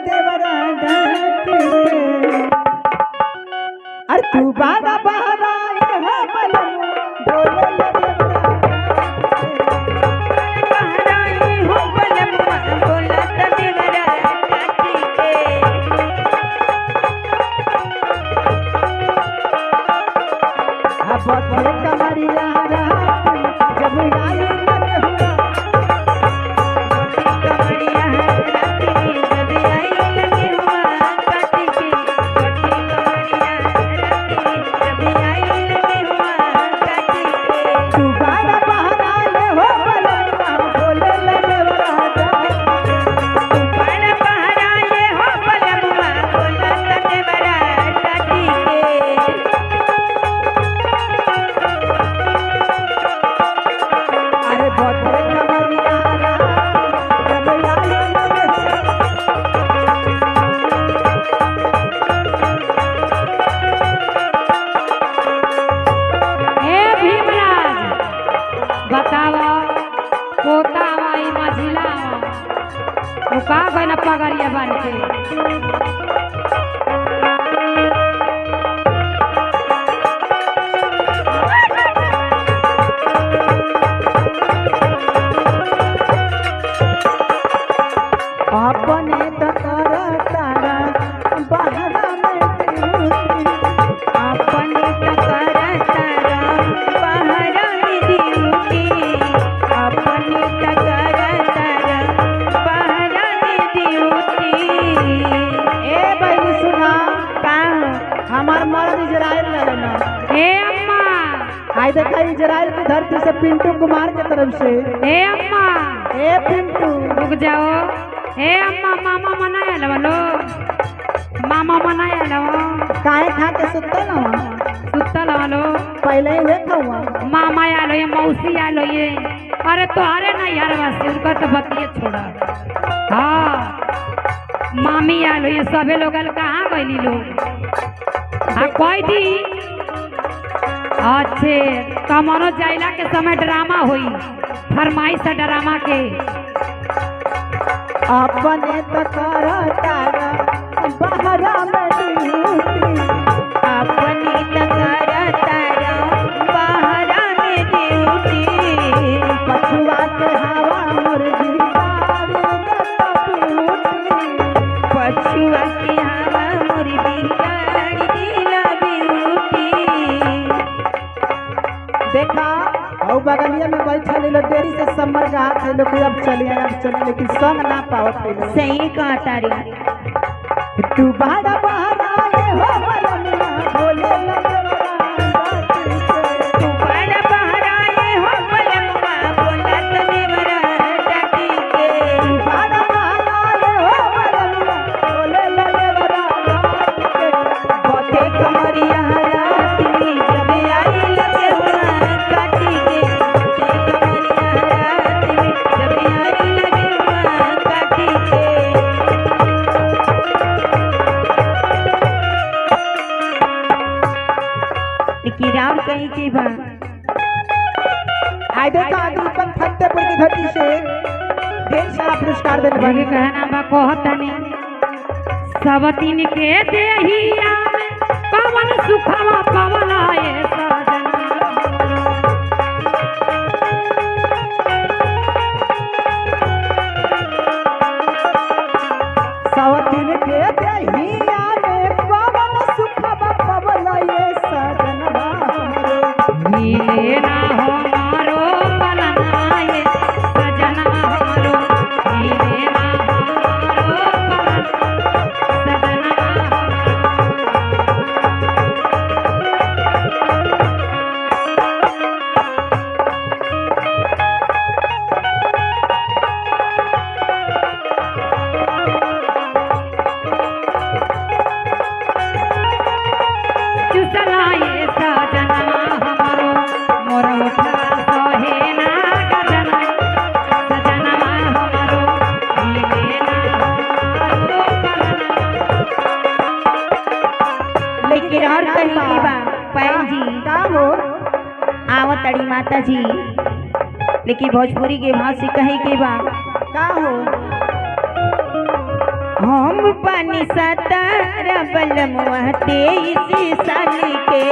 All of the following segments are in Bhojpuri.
देवरा डांट के अरे तू बाड़ा बहरा ये हो बलम बोले बहरा ये हो बलम बोला त देवरा डांट के अब बदले कमरिया जब आई लगे हुआ कमरिया राती जब आई लगे हुआ काटी के कटी कमरिया राती जब आई लगे हुआ काटी के तू बाड़ा बहरा ये हो बलम बोले देवरा तू बड़ा बहरा ये हो बलम बोला त देवरा काटी के अरे बदले कमरिया जब आई लगे हुआ हे भीमराज बतावा पोता माई मझिला वो का गन पगड़िया बन के अपने तकर तारा बहरा में ड्यूटी अपने तकर तारा बहरा में ड्यूटी अपने तकर तारा बहरा में ड्यूटी ए बहनी सुना का हमार मर्द इजराइल रहे ना हे अम्मा आई देखा इजराइल की धरती से पिंटू कुमार के तरफ से हे अम्मा ए पिंटू रुक जाओ हे अम्मा मामा मनाया लवलो मामा मनाया लवो काहे खा के सुतल ना सुतल हलो पहले ही वे खावा मामा आलो ये मौसी आलो ये अरे तोहरे ना यार वासी उनका तो बतिये छोड़ा हाँ मामी आलो ये सबे लोग कहाँ गईली लोग हाँ कोई दी अच्छे कमनो जाइला के समय ड्रामा हुई फरमाइश ड्रामा के अपने तकर तारा बहरा में ड्यूटी अपने तकर तारा बहरा में ड्यूटी पछुआ के हवा मुर्गी डाल देता ब्यूटी पछुआ की हवा मुर्गी गाड़ी दिला ब्यूटी देखा और बगलिया में बैठा ले लो देरी से समर का हाथ है लोग अब चले लेकिन संग ना पावत है लोग। सही कहा तारी तू बाड़ा बहरा ये हो बलमिया बोले तू बड़ा बहरा ये हो बलमुआ बोला त देवरा डाटी के बाड़ा बहरा ये हो बलमिया बोले बते कमरिया राती जब आई लगे हुआ काटी के बते कमरिया राती जब आई लगे हुआ काटी के लेकिन राम कहीं की बा आई देखा अदूपन फतेहपुर की धरती से ढेर सारा पुरस्कार देने बड़ी वाली कहना बा कहतनी सब तीन के देहिया में पवन सुखवा पवन आए सजना सवतीन के दहिया में पवन सुख पवन ये सजनवा मिले ना हमारो पलनाए सजना हमारो मिले ना हमारो पलन सजना चुसलाए सजना हमारो मोर उठा सोहे ना गजना सजना हमारो मिले ना हमारो पलना लेकिन और कहीं की बा पैन जी का हो आवत तड़ी माता जी लेकिन भोजपुरी के भाव से कहीं के बा का हो हम पानी 17 बलमुआ 23 साल के।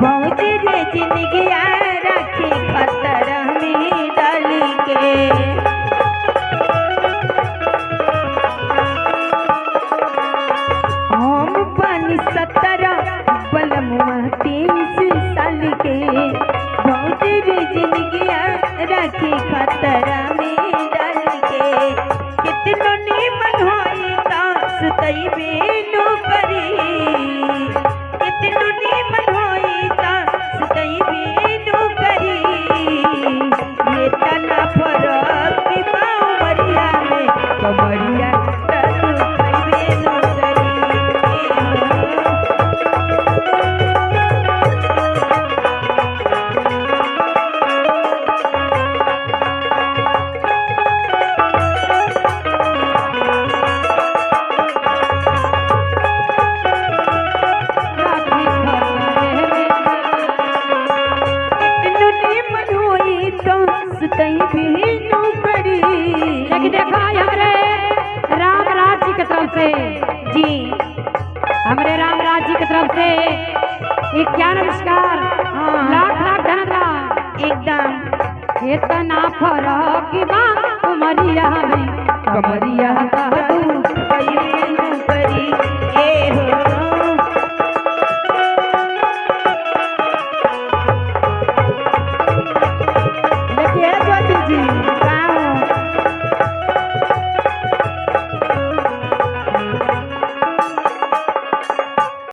भौजी रे जिंदगिया रखी खतरा में डाल के। हम पानी 17 बलमुआ 23 साल के। भौजी रे जिंदगिया रखी खतरा में डाल के। कितनो नीमन होई ता सुतई बेनु करी। कितनो नीमन होई ता सुतई बेनु करी। ये तना फरक की बावरिया में कमरिया तू खइबे नु करी। कितनो नीमन होई तो सुतई बेनु करी। लेकिन देखा हमारे रामराज जी की तरफ से, जी हमारे रामराज जी की तरफ से एक क्या नमस्कार, हाँ। लाख लाख धन्यवाद। एकदम इतना फरक बा उमरिया में कमरिया